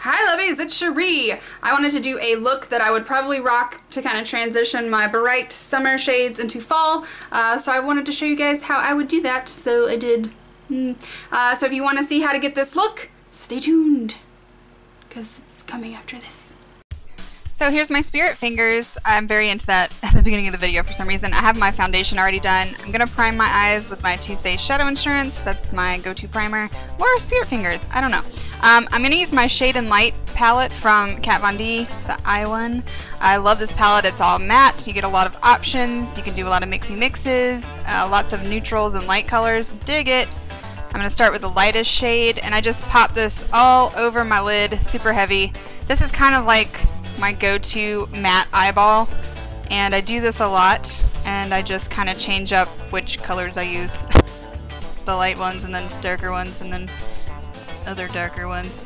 Hi lovies, it's Sharie. I wanted to do a look that I would probably rock to kind of transition my bright summer shades into fall, so I wanted to show you guys how I would do that, so I did. So if you want to see how to get this look, stay tuned, because it's coming after this. So here's my spirit fingers. I'm very into that at the beginning of the video for some reason. I have my foundation already done. I'm going to prime my eyes with my Too Faced Shadow Insurance. That's my go-to primer. Or spirit fingers. I don't know. I'm going to use my Shade and Light palette from Kat Von D, the eye one. I love this palette. It's all matte. You get a lot of options. You can do a lot of mixy mixes. Lots of neutrals and light colors. Dig it. I'm going to start with the lightest shade. And I just pop this all over my lid. Super heavy. This is kind of like my go-to matte eyeball, and I do this a lot, and I just kind of change up which colors I use. The light ones and then darker ones and then other darker ones.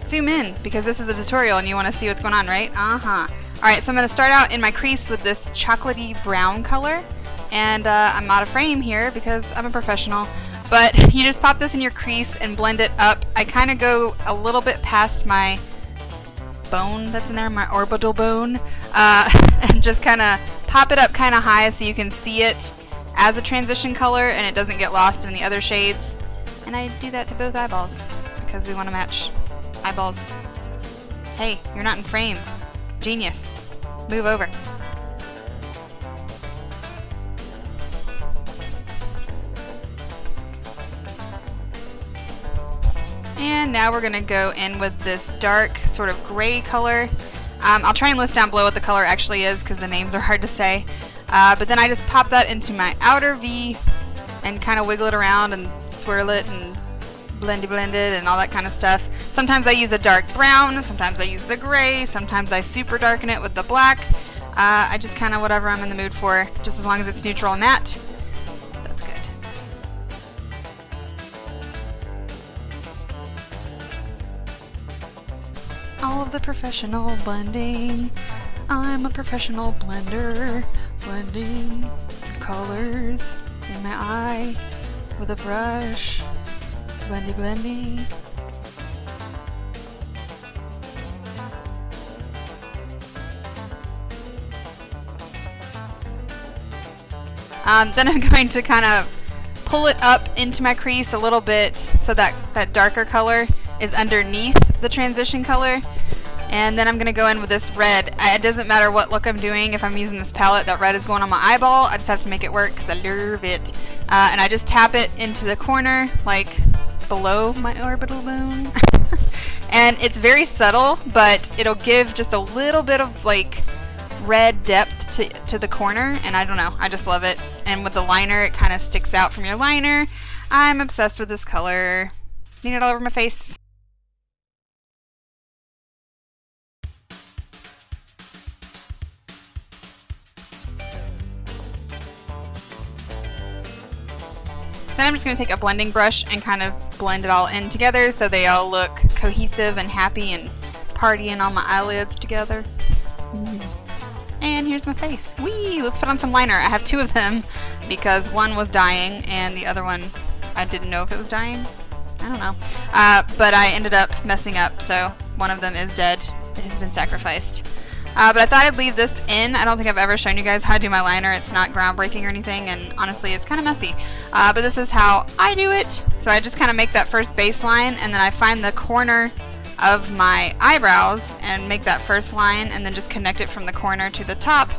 Zoom in, because this is a tutorial and you want to see what's going on, right? Alright, so I'm going to start out in my crease with this chocolatey brown color, and I'm out of frame here because I'm a professional, but you just pop this in your crease and blend it up. I kind of go a little bit past my bone that's in there, my orbital bone, and just kind of pop it up kind of high so you can see it as a transition color and it doesn't get lost in the other shades. And I do that to both eyeballs because we want to match eyeballs. Hey, you're not in frame. Genius. Move over. And now we're going to go in with this dark sort of gray color. I'll try and list down below what the color actually is because the names are hard to say. But then I just pop that into my outer V and kind of wiggle it around and swirl it and blend it and all that kind of stuff. Sometimes I use a dark brown, sometimes I use the gray, sometimes I super darken it with the black. I just kind of whatever I'm in the mood for, just as long as it's neutral and matte. That's good. All of the professional blending. I'm a professional blender. Blending colors in my eye with a brush. Blendy blendy. Then I'm going to kind of pull it up into my crease a little bit so that that darker color is underneath the transition color, and then I'm going to go in with this red. It doesn't matter what look I'm doing. If I'm using this palette, that red is going on my eyeball. I just have to make it work because I love it. And I just tap it into the corner, like below my orbital bone. And it's very subtle, but it'll give just a little bit of like red depth to the corner, and I don't know, I just love it. And with the liner, it kind of sticks out from your liner. I'm obsessed with this color. Need it all over my face. Then I'm just going to take a blending brush and kind of blend it all in together so they all look cohesive and happy and partying on my eyelids together. And here's my face. Whee! Let's put on some liner. I have two of them because one was dying and the other one I didn't know if it was dying. I don't know. But I ended up messing up, so one of them is dead. It has been sacrificed. But I thought I'd leave this in. I don't think I've ever shown you guys how to do my liner. It's not groundbreaking or anything, and honestly, it's kind of messy. But this is how I do it. So I just kind of make that first baseline, and then I find the corner of my eyebrows and make that first line, and then just connect it from the corner to the top,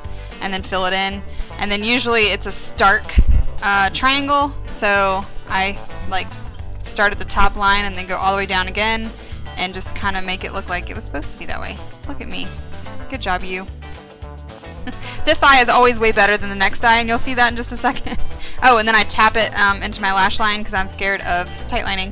and then fill it in. And then usually it's a stark triangle, so I like start at the top line and then go all the way down again, and just kind of make it look like it was supposed to be that way. Look at me. Good job, you. This eye is always way better than the next eye, and you'll see that in just a second. Oh, and then I tap it into my lash line because I'm scared of tight lining.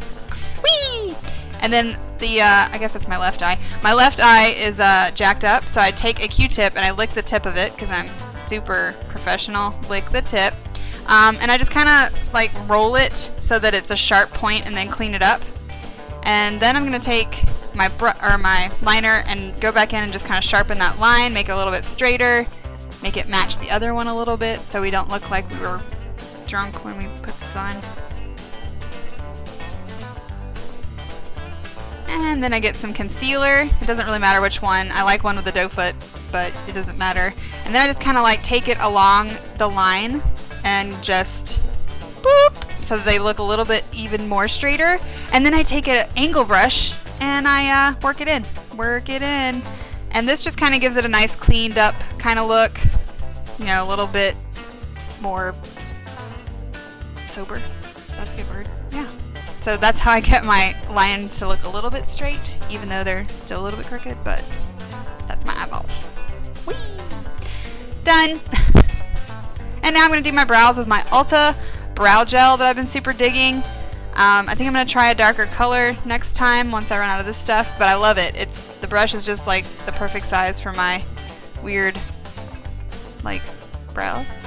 Whee! And then the, I guess that's my left eye. My left eye is jacked up, so I take a Q-tip and I lick the tip of it because I'm super professional. Lick the tip. And I just kind of like roll it so that it's a sharp point and then clean it up. And then I'm going to take my liner and go back in and just kind of sharpen that line, make it a little bit straighter, make it match the other one a little bit so we don't look like we were drunk when we put this on. And then I get some concealer. It doesn't really matter which one. I like one with the doe foot, but it doesn't matter. And then I just kind of like take it along the line and just boop, so that they look a little bit even more straighter. And then I take an angle brush and I work it in. And this just kind of gives it a nice cleaned up kind of look. You know, a little bit more sober. That's a good word. Yeah. So that's how I get my lines to look a little bit straight, even though they're still a little bit crooked, but that's my eyeballs. Whee! Done. And now I'm going to do my brows with my Ulta brow gel that I've been super digging. I think I'm going to try a darker color next time once I run out of this stuff, but I love it. The brush is just like the perfect size for my weird, like, brows.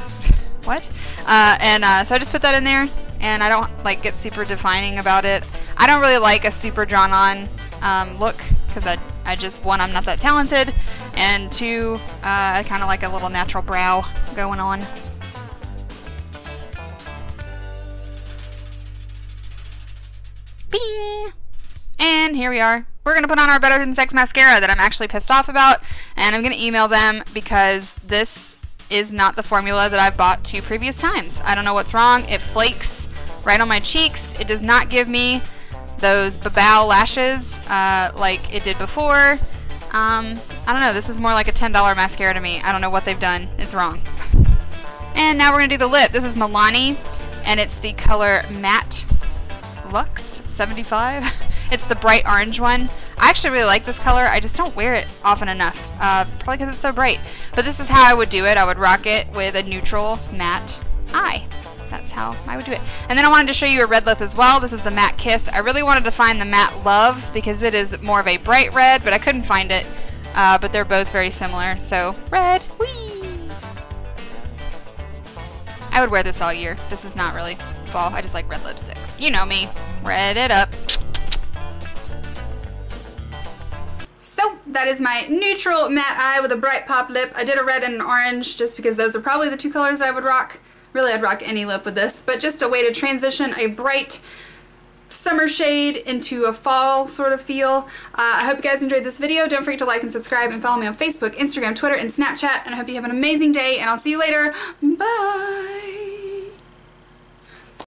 What? So I just put that in there, and I don't like get super defining about it. I don't really like a super drawn on look, because I just, one, I'm not that talented, and two, I kind of like a little natural brow going on. Bing! And here we are. We're going to put on our Better Than Sex mascara that I'm actually pissed off about, and I'm going to email them because this is not the formula that I've bought 2 previous times. I don't know what's wrong. It flakes right on my cheeks. It does not give me those babow lashes like it did before. I don't know. This is more like a $10 mascara to me. I don't know what they've done. It's wrong. And now we're going to do the lip. This is Milani, and it's the color Matte Luxe 75. It's the bright orange one. I actually really like this color. I just don't wear it often enough, probably because it's so bright. But this is how I would do it. I would rock it with a neutral matte eye. That's how I would do it. And then I wanted to show you a red lip as well. This is the Matte Kiss. I really wanted to find the Matte Love because it is more of a bright red, but I couldn't find it. But they're both very similar. So, red. Whee! I would wear this all year. This is not really fall. I just like red lipstick. You know me. Red it up. So that is my neutral matte eye with a bright pop lip. I did a red and an orange just because those are probably the 2 colors I would rock. Really, I'd rock any lip with this, but just a way to transition a bright summer shade into a fall sort of feel. I hope you guys enjoyed this video. Don't forget to like and subscribe and follow me on Facebook, Instagram, Twitter, and Snapchat, and I hope you have an amazing day, and I'll see you later. Bye!